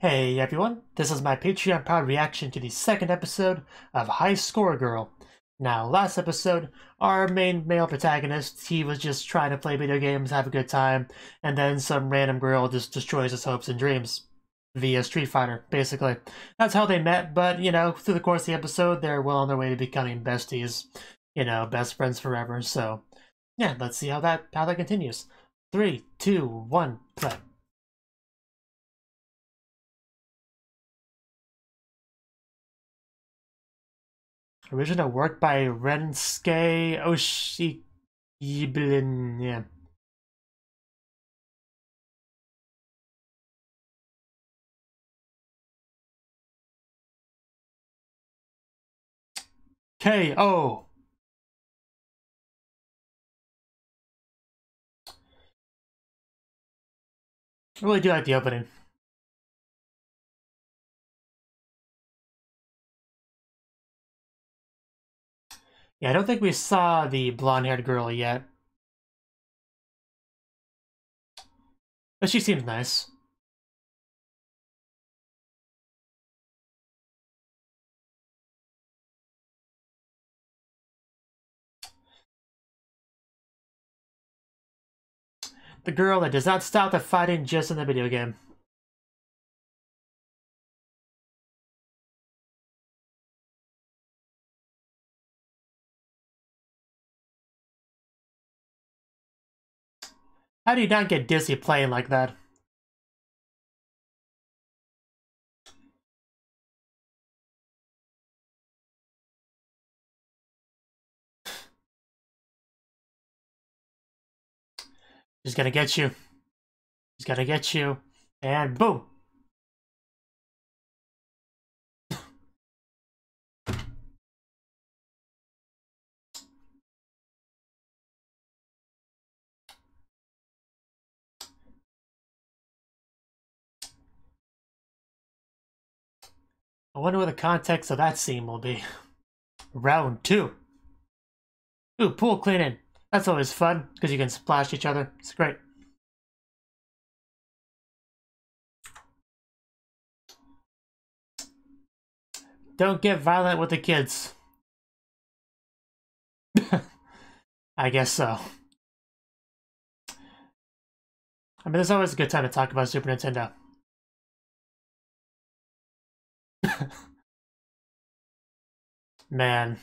Hey everyone, this is my Patreon proud reaction to the second episode of High Score Girl. Now, last episode, our main male protagonist, he was just trying to play video games, have a good time, and then some random girl just destroys his hopes and dreams via Street Fighter, basically. That's how they met, but, you know, through the course of the episode, they're well on their way to becoming besties. You know, best friends forever, so yeah, let's see how that continues. 3, 2, 1, play. Original work by Rensuke Oshiblin. Yeah. KO. I really do like the opening. Yeah, I don't think we saw the blonde-haired girl yet. But she seems nice. The girl that does not stop the fighting just in the video game. How do you not get dizzy playing like that? She's gonna get you. She's gonna get you. And boom! I wonder what the context of that scene will be. Round 2. Ooh, pool cleaning. That's always fun, because you can splash each other. It's great. Don't get violent with the kids. I guess so. I mean, there's always a good time to talk about Super Nintendo. Man.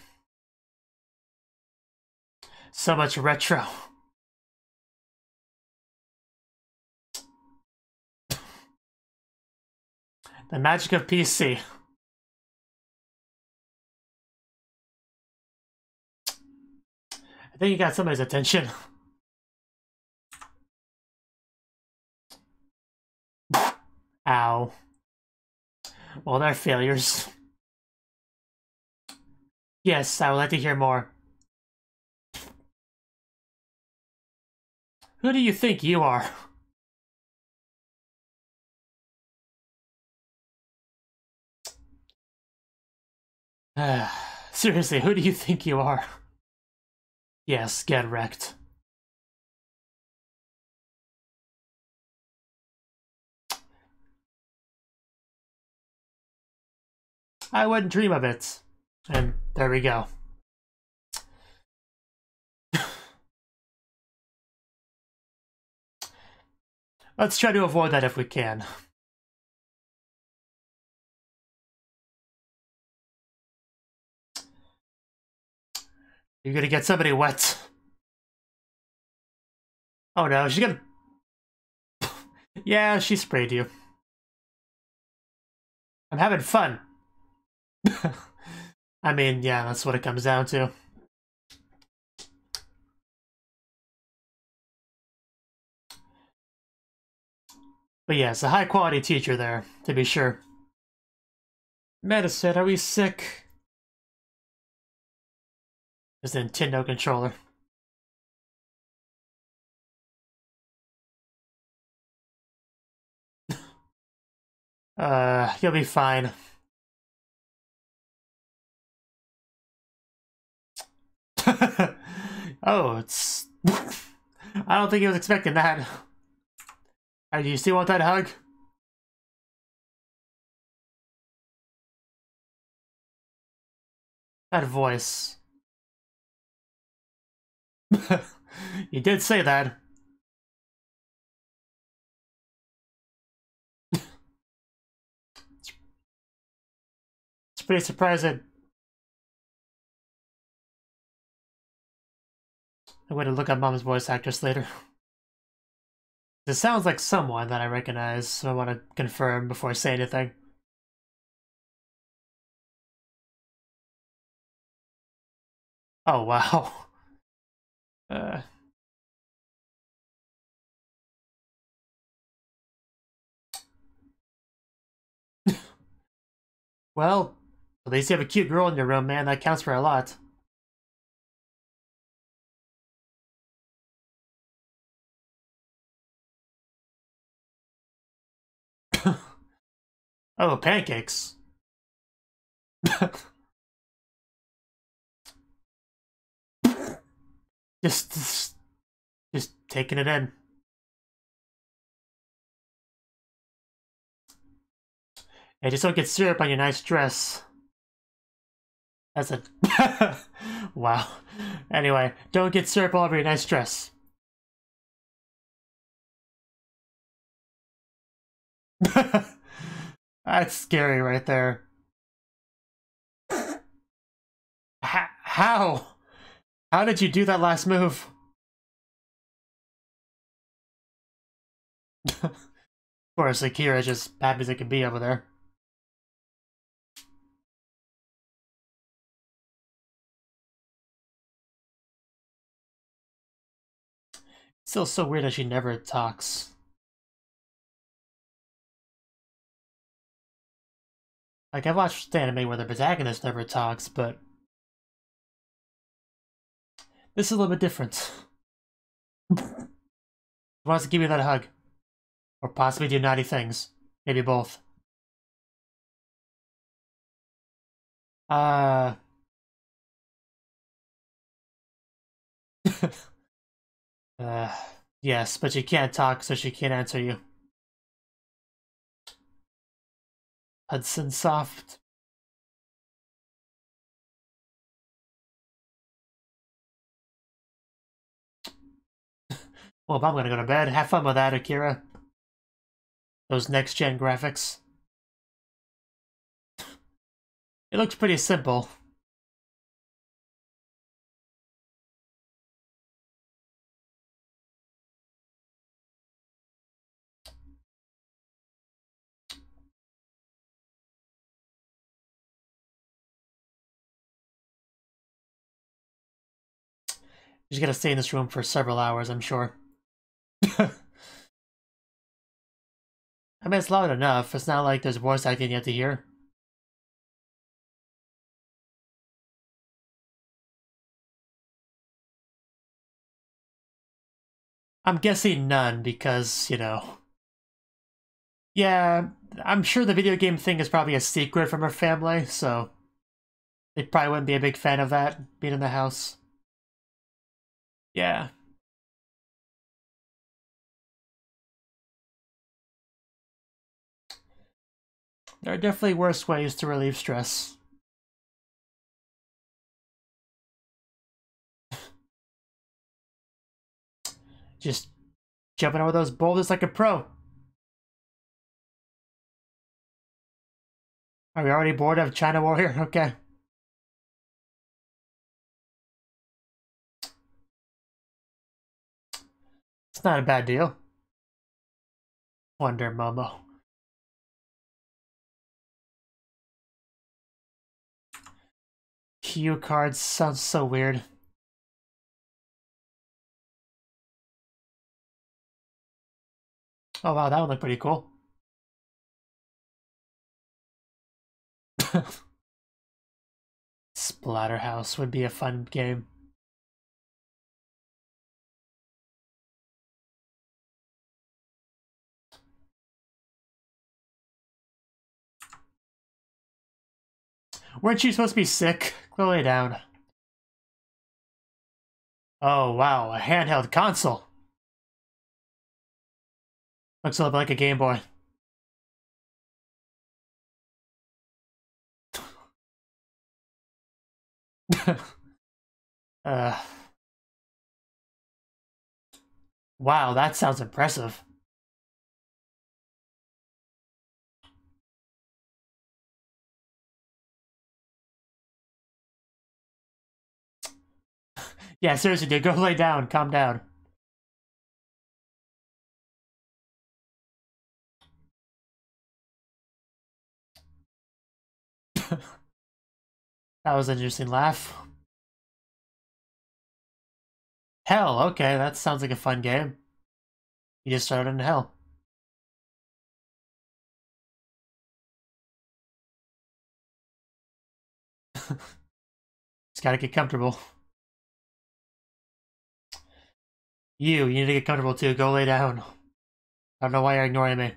So much retro. The magic of PC. I think you got somebody's attention. Ow. Well, they're failures. Yes, I would like to hear more. Who do you think you are? Seriously, who do you think you are? Yes, get wrecked. I wouldn't dream of it. And there we go. Let's try to avoid that if we can. You're gonna get somebody wet. Oh no, she's gonna... Yeah, she sprayed you. I'm having fun. I mean, yeah, that's what it comes down to. But yeah, it's a high-quality teacher there, to be sure. Medicine, are we sick? It's a Nintendo controller. You'll be fine. Oh, it's... I don't think he was expecting that. Do you still want that hug? That voice. You did say that. It's pretty surprising. I'm going to look up Mom's voice actress later. It sounds like someone that I recognize, so I want to confirm before I say anything. Oh, wow. Uh... Well, at least you have a cute girl in your room, man. That counts for a lot. Oh, pancakes. just taking it in. Hey, just don't get syrup on your nice dress. That's a... Wow. Anyway, don't get syrup all over your nice dress. That's scary right there. How? How did you do that last move? Of course, Akira is just happy as it can be over there. Still so weird that she never talks. Like, I've watched the anime where the protagonist never talks, but this is a little bit different. He wants to give you that hug. Or possibly do naughty things. Maybe both. Uh, yes, but she can't talk, so she can't answer you. Hudson Soft. Well, I'm gonna go to bed. Have fun with that, Akira. Those next-gen graphics. It looks pretty simple. She's gonna stay in this room for several hours, I'm sure. I mean, it's loud enough. It's not like there's voice acting yet to hear. I'm guessing none because, you know... Yeah, I'm sure the video game thing is probably a secret from her family, so... They probably wouldn't be a big fan of that, being in the house. Yeah. There are definitely worse ways to relieve stress. Just jumping over those boulders like a pro. Are we already bored of China Warrior? Okay. It's not a bad deal. Wonder Momo. Kyuu cards sounds so weird. Oh wow, that would look pretty cool. Splatterhouse would be a fun game. Weren't you supposed to be sick? Go lay down. Oh wow, a handheld console. Looks a little bit like a Game Boy. uh, wow, that sounds impressive. Yeah, seriously, dude, go lay down. Calm down. That was an interesting laugh. Hell, okay, that sounds like a fun game. You just started in hell. Just gotta get comfortable. You need to get comfortable too. Go lay down. I don't know why you're ignoring me.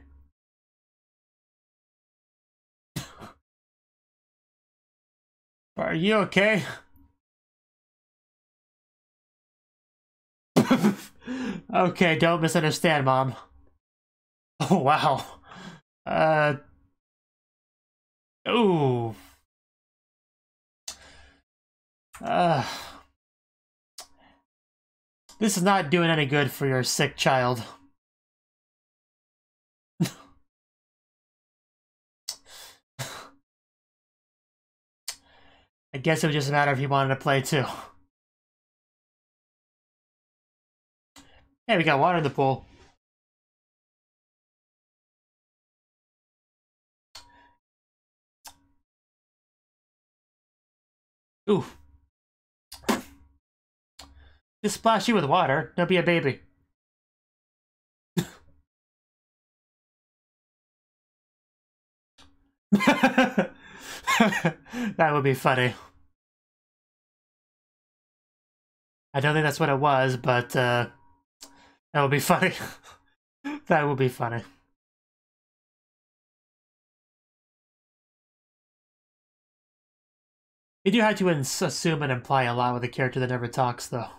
Are you okay? Okay, don't misunderstand, Mom. Oh, wow. Ooh. Uh, this is not doing any good for your sick child. I guess it was just a matter if he wanted to play too. Hey, we got water in the pool. Ooh. Just splash you with water. Don't be a baby. That would be funny. I don't think that's what it was, but that would be funny. That would be funny. You do have to assume and imply a lot with a character that never talks, though.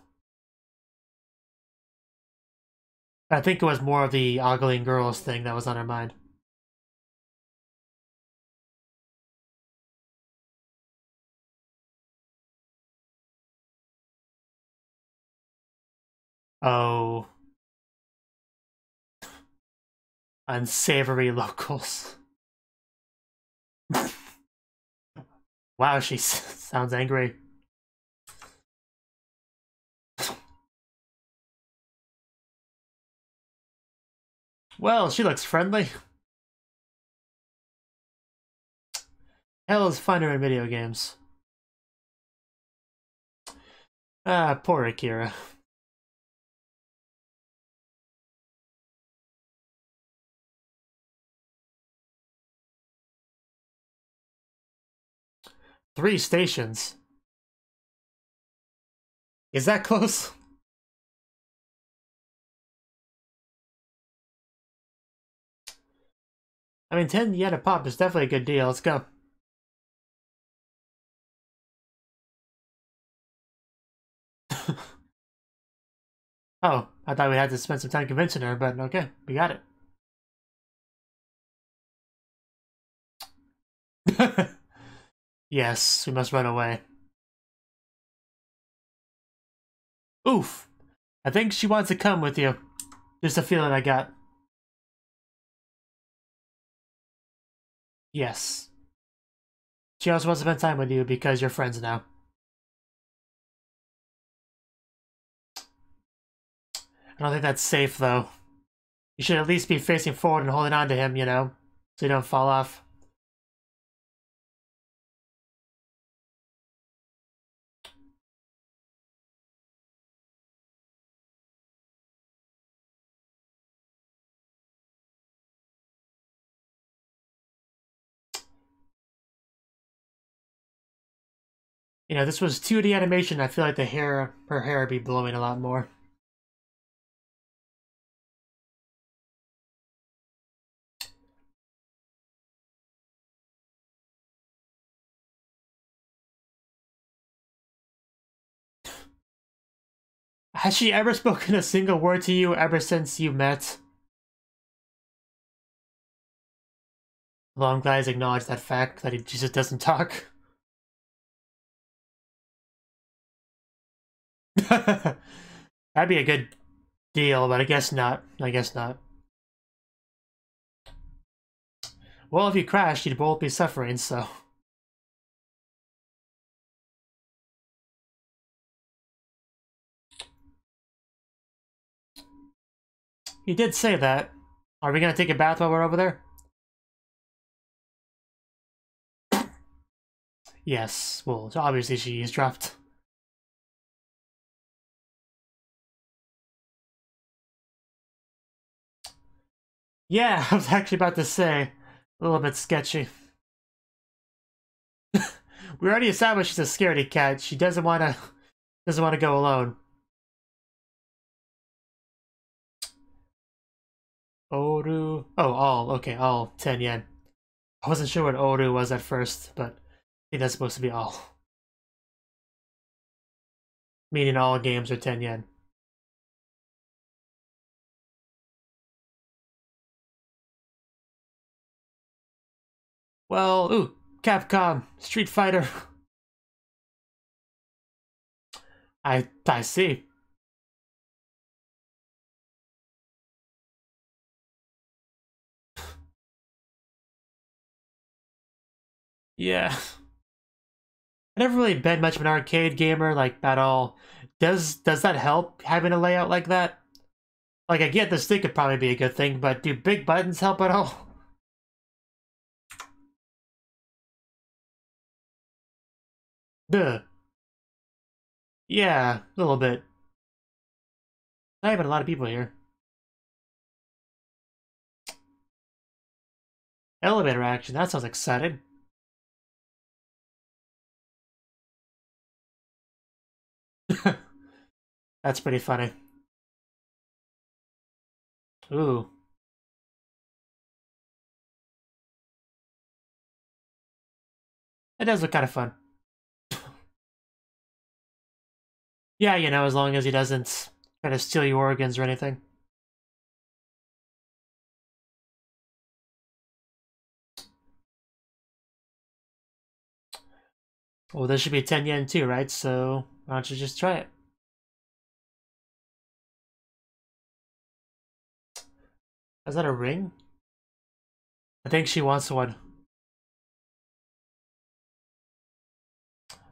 I think it was more of the ogling girls thing that was on her mind. Oh. Unsavory locals. Wow, she sounds angry. Well, she looks friendly. Hell is funner in video games. Ah, poor Akira. Three stations. Is that close? I mean, 10 yen a pop is definitely a good deal. Let's go. Oh, I thought we had to spend some time convincing her, but okay, we got it. Yes, we must run away. Oof. I think she wants to come with you. Just a feeling I got. Yes. She also wants to spend time with you because you're friends now. I don't think that's safe, though. You should at least be facing forward and holding on to him, you know? So you don't fall off. You know, this was 2D animation. I feel like her hair would be blowing a lot more. Has she ever spoken a single word to you ever since you met? Well, I'm glad he's acknowledged that fact, that he just doesn't talk. That'd be a good deal, but I guess not. I guess not. Well, if you crashed, you'd both be suffering, so... He did say that. Are we gonna take a bath while we're over there? Yes. Well, obviously she eavesdropped. Yeah, I was actually about to say. A little bit sketchy. We already established she's a scaredy cat. She doesn't wanna go alone. Oru. Oh, all. Okay, all 10 yen. I wasn't sure what Oru was at first, but I think that's supposed to be all. Meaning all games are 10 yen. Well, ooh, Capcom, Street Fighter. I see. Yeah. I never really been much of an arcade gamer, like, at all. Does that help, having a layout like that? Like, I get the stick could probably be a good thing, but do big buttons help at all? Duh. Yeah, a little bit. Not even a lot of people here. Elevator action, that sounds exciting. That's pretty funny. Ooh. It does look kind of fun. Yeah, you know, as long as he doesn't try to steal your organs or anything. Well, this should be 10 yen too, right? So, why don't you just try it? Is that a ring? I think she wants one.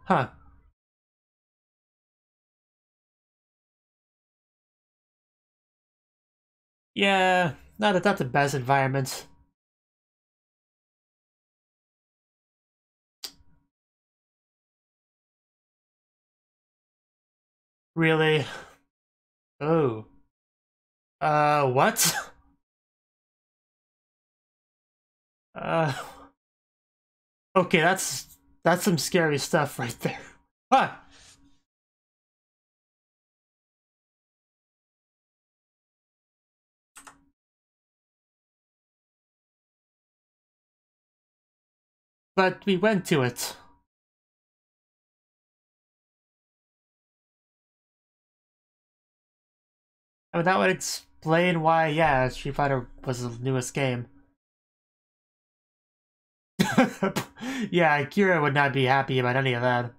Huh. Yeah, not the best environment. Really? Oh. What? Uh, okay, that's some scary stuff right there. Huh. But we went to it. I mean, that would explain why, yeah, Street Fighter was the newest game. Yeah, Akira would not be happy about any of that.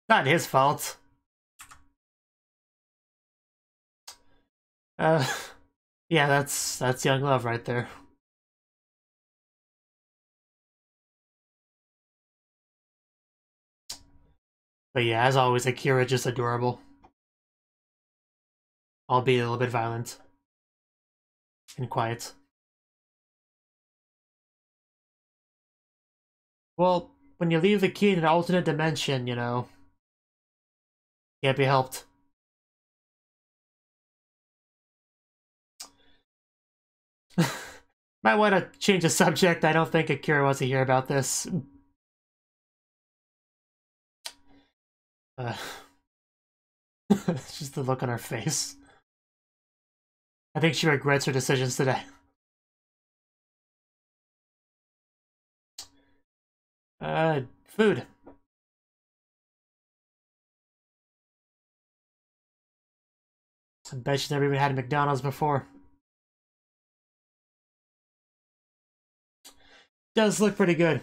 Not his fault. Uh, yeah, that's young love right there. But yeah, as always, Akira just adorable. Albeit a little bit violent. And quiet. Well, when you leave the key in an alternate dimension, you know, can't be helped. Might want to change the subject. I don't think Akira wants to hear about this. Uh, it's just the look on her face. I think she regrets her decisions today. Food. I bet she's never even had McDonald's before. Does look pretty good.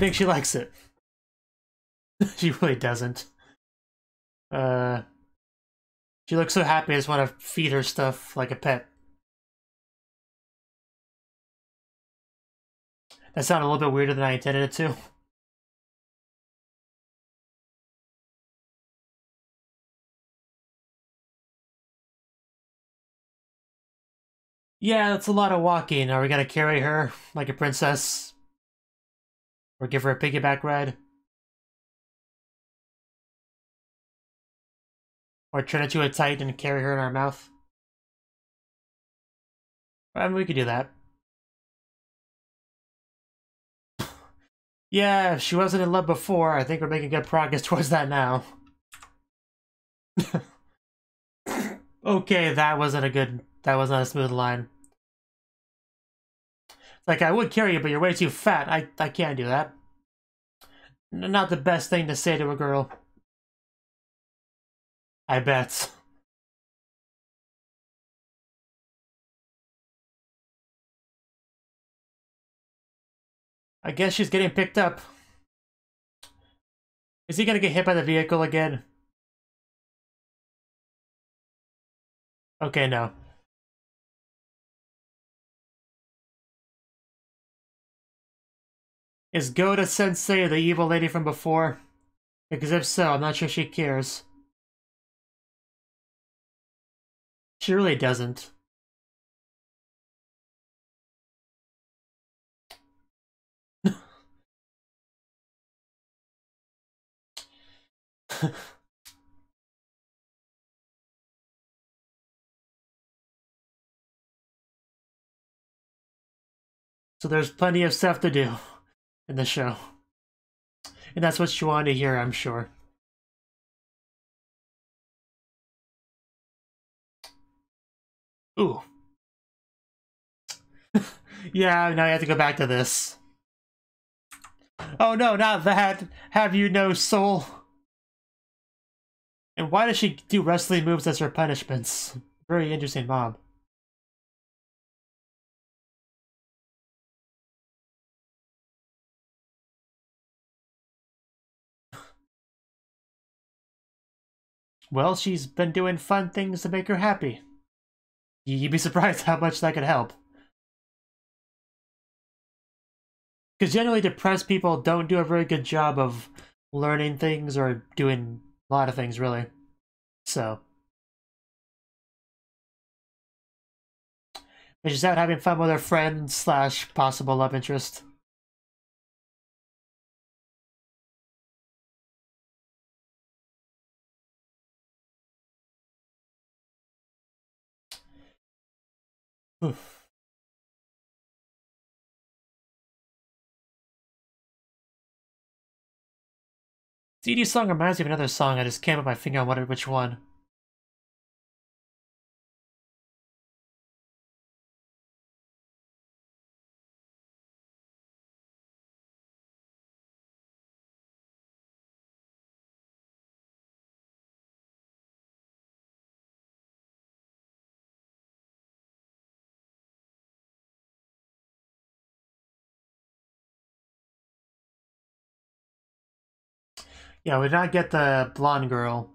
think she likes it. She really doesn't. She looks so happy I just want to feed her stuff like a pet. That sounded a little bit weirder than I intended it to. Yeah, that's a lot of walking. Are we gonna carry her like a princess? Or give her a piggyback ride? Or turn it to a tight and carry her in our mouth? I mean, we could do that. Yeah, if she wasn't in love before, I think we're making good progress towards that now. Okay, that wasn't a smooth line. Like, I would carry you, but you're way too fat. I can't do that. Not the best thing to say to a girl. I bet. I guess she's getting picked up. Is he gonna get hit by the vehicle again? Okay, no. Is Goda-sensei the evil lady from before? Because if so, I'm not sure she cares. She really doesn't. So there's plenty of stuff to do in the show. And that's what you want to hear, I'm sure. Ooh. Yeah, now you have to go back to this. Oh no, not that! Have you no soul? And why does she do wrestling moves as her punishments? Very interesting mom. Well, she's been doing fun things to make her happy. You'd be surprised how much that could help. Because generally depressed people don't do a very good job of learning things or doing a lot of things, really. So. But she's out having fun with her friend / possible love interest. Oof. CD song reminds me of another song. I just can't put my finger on which one. Yeah, we did not get the blonde girl.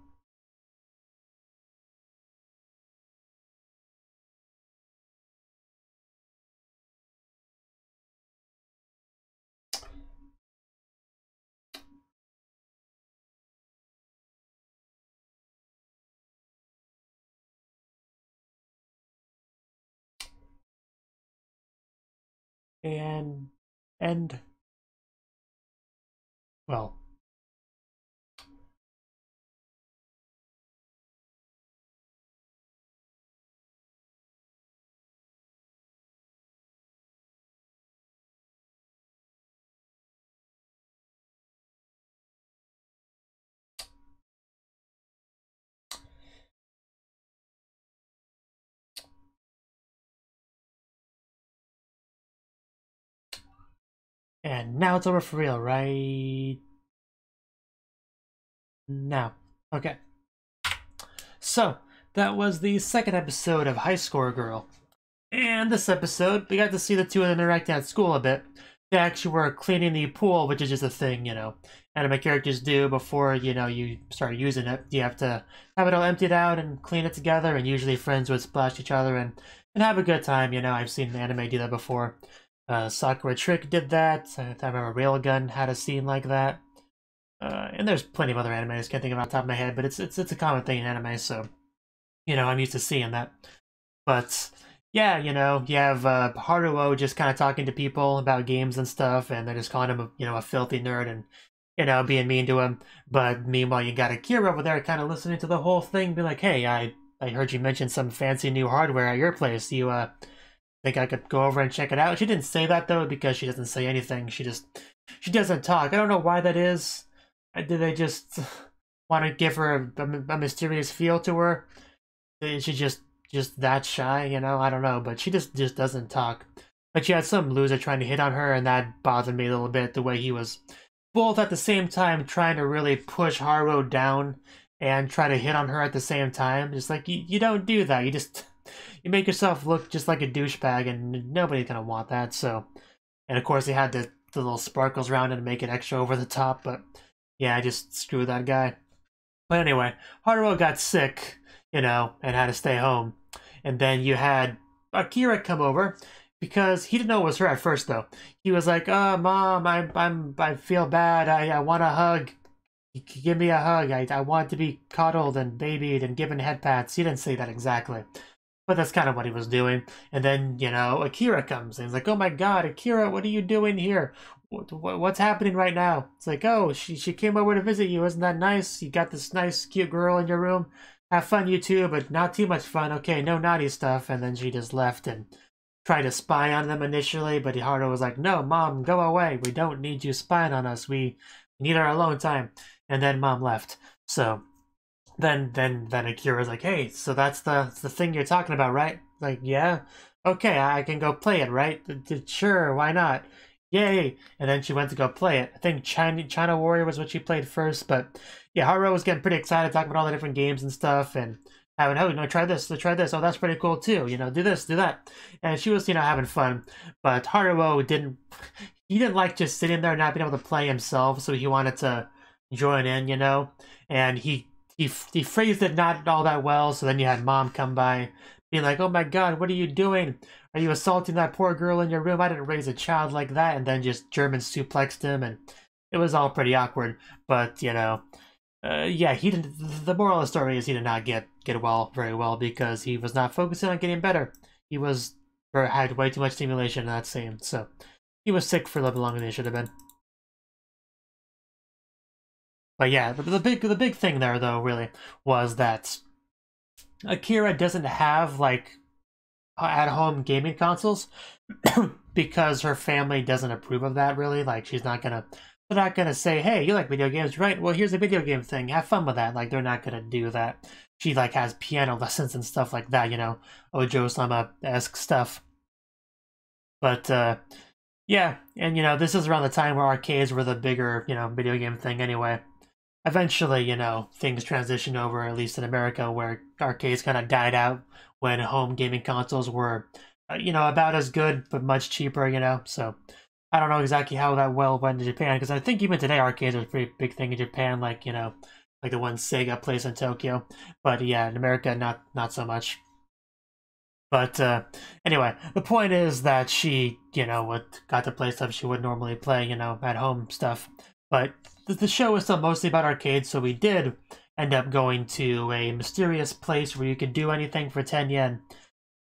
And well, and now it's over for real, right? Now. Okay. So, that was the second episode of High Score Girl. And this episode, we got to see the two of them interacting at school a bit. they actually were cleaning the pool, which is just a thing, anime characters do before, you start using it. You have to have it all emptied out and clean it together, and usually friends would splash each other and have a good time, I've seen anime do that before. Sakura Trick did that. I remember Railgun had a scene like that. And there's plenty of other anime I just can't think of off the top of my head, but it's a common thing in anime, so, I'm used to seeing that. But yeah, you have Haruo just kind of talking to people about games and stuff, and they're just calling him, a filthy nerd and, being mean to him. But meanwhile, you got Akira over there kind of listening to the whole thing, be like, hey, I heard you mention some fancy new hardware at your place. You, think I could go over and check it out? She didn't say that, though, because she doesn't say anything. She doesn't talk. I don't know why that is. Did they just want to give her a mysterious feel to her? Is she just that shy, I don't know, but she just doesn't talk. But she had some loser trying to hit on her, and that bothered me a little bit, the way he was both at the same time trying to really push Haruo down and try to hit on her at the same time. Just like, you don't do that. You make yourself look just like a douchebag, and nobody's gonna want that. So, and of course he had the little sparkles around it to make it extra over the top, but yeah, I just screwed that guy. But anyway, Haruo got sick, and had to stay home. And then you had Akira come over, because he didn't know it was her at first, though. He was like, Mom, I feel bad. I want a hug. Give me a hug. I want to be cuddled and babied and given head pats. He didn't say that exactly, but that's kind of what he was doing. And then, Akira comes and he's like, oh my god, Akira, what are you doing here? What's happening right now? It's like, oh, she came over to visit you. Isn't that nice? You got this nice, cute girl in your room. Have fun, you two, but not too much fun. Okay, no naughty stuff. And then she just left and tried to spy on them initially, but Haruo was like, no, Mom, go away. We don't need you spying on us. We need our alone time. And then Mom left. So then Akira's like, hey, so that's the thing you're talking about, right? Like, yeah. Okay, I can go play it, right? Sure, why not? Yay! And then she went to go play it. I think China Warrior was what she played first, but yeah, Haruo was getting pretty excited, talking about all the different games and stuff, and having, oh, try this, try this. Oh, that's pretty cool too. Do this, do that. And she was, having fun. But Haruo didn't like just sitting there and not being able to play himself, so he wanted to join in, And he phrased it not all that well, so then you had Mom come by, being like, oh my god, what are you doing? Are you assaulting that poor girl in your room? I didn't raise a child like that. And then just German suplexed him, and it was all pretty awkward. But, yeah, he didn't. The moral of the story is he did not get very well, because he was not focusing on getting better. He had way too much stimulation in that scene, so he was sick for a little longer than he should have been. But yeah, the big thing there, though, really, was that Akira doesn't have, like, at-home gaming consoles because her family doesn't approve of that, really. Like, they're not gonna say, hey, you like video games, right? Well, here's a video game thing. Have fun with that. Like, they're not gonna do that. She, like, has piano lessons and stuff like that, Ojo-sama-esque stuff. But, yeah, and, this is around the time where arcades were the bigger, video game thing anyway. Eventually, things transitioned over, at least in America, where arcades kind of died out when home gaming consoles were, about as good, but much cheaper, So, I don't know exactly how that went to Japan, because I think even today arcades are a pretty big thing in Japan, like, like the one Sega plays in Tokyo. But yeah, in America, not so much. But anyway, the point is that she, got to play stuff she would normally play, at home stuff. But the show is still mostly about arcades, so we did end up going to a mysterious place where you could do anything for 10 yen.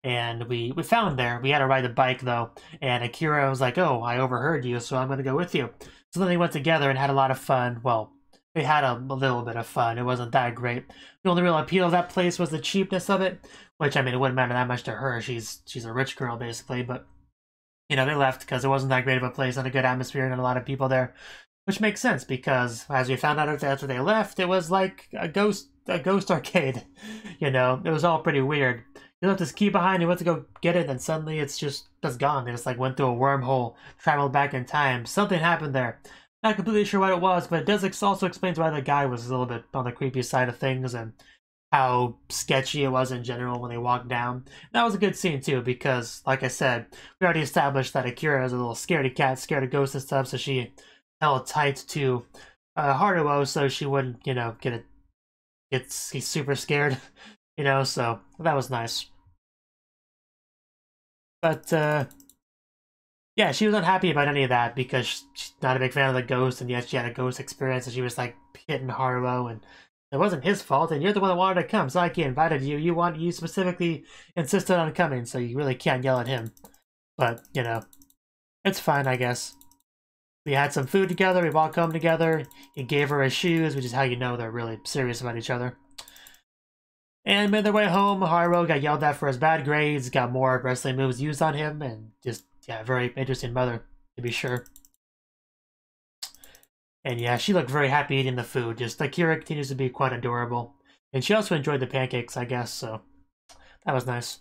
And we found there. We had to ride the bike, though. And Akira was like, oh, I overheard you, so I'm going to go with you. So then they went together and had a lot of fun. Well, they had a little bit of fun. It wasn't that great. The only real appeal of that place was the cheapness of it. Which, I mean, it wouldn't matter that much to her. She's a rich girl, basically. But, they left because it wasn't that great of a place and a good atmosphere and a lot of people there. Which makes sense, because as we found out after they left, it was like a ghost arcade. It was all pretty weird. You left this key behind, you went to go get it, and suddenly it's gone. They just like went through a wormhole, traveled back in time. Something happened there. Not completely sure what it was, but it does also explains why the guy was a little bit on the creepy side of things, and how sketchy it was in general when they walked down. That was a good scene too, because like I said, we already established that Akira is a little scaredy cat, scared of ghosts and stuff, so she held tight to Haruo so she wouldn't, you know, get super scared, you know, so that was nice. But yeah, she was unhappy about any of that because she's not a big fan of the ghost, and yet she had a ghost experience, and she was like hitting Haruo, and it wasn't his fault, and you're the one that wanted to come. It's not like he invited you. You specifically insisted on coming, so you really can't yell at him. But, you know, it's fine, I guess. We had some food together, we walked home together, he gave her his shoes, which is how you know they're really serious about each other. And made their way home, Haruo got yelled at for his bad grades, got more wrestling moves used on him, and just, yeah, very interesting mother, to be sure. And yeah, she looked very happy eating the food. Just Akira continues to be quite adorable. And she also enjoyed the pancakes, I guess, so that was nice.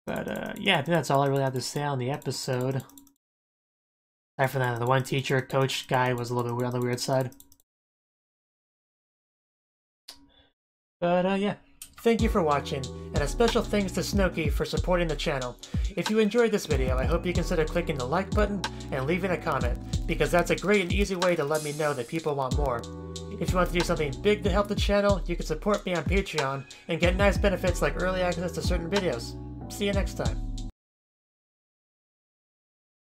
But yeah, I think that's all I really have to say on the episode. Aside from that, the one teacher, coach guy was a little bit weird on the weird side. But yeah. Thank you for watching, and a special thanks to Cnouki for supporting the channel. If you enjoyed this video, I hope you consider clicking the like button and leaving a comment, because that's a great and easy way to let me know that people want more. If you want to do something big to help the channel, you can support me on Patreon and get nice benefits like early access to certain videos. See you next time.